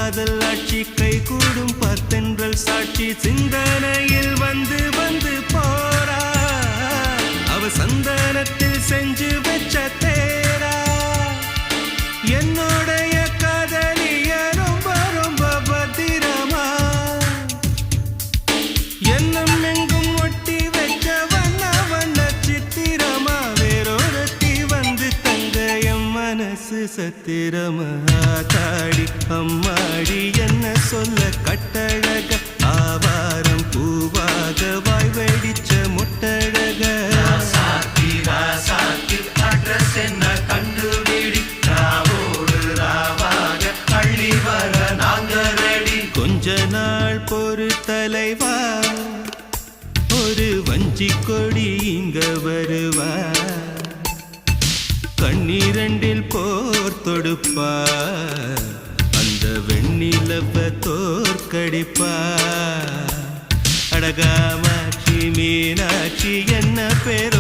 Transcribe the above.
காதல் ஆட்சி கை கூடும் பத்தென்றல் சாட்சி சிந்தனையில் வந்து வந்து போறா அவ சந்தனத்தில் செஞ்சு வச்ச தேரா என்னோடைய காதலிய ரொம்ப ரொம்ப பத்திரமா என்னும் எங்கும் ஒட்டி வச்ச வண்ண வண்ண சித்திரமா வேறொருத்தி வந்து தங்க என் மனசு சத்திரமா தாடி அம்மாடி என்ன சொல்ல கட்டழக ஆவாரம் பூவாக வாய் வெடிச்ச முட்டழக அட்ரஸ் என்ன கண்டுபிடி ராவோடு ராவாக அள்ளி வர நாங்க ரெடி கொஞ்ச நாள் பொறு தலைவா ஒரு வஞ்சி கொடி இங்க வருவா கண்ணீரண்டில் போர் தொடுப்பா அந்த வெண்ணிலவ தோற்கடிப்பா அடகாமாட்சி மீனாட்சி என்ன பேர்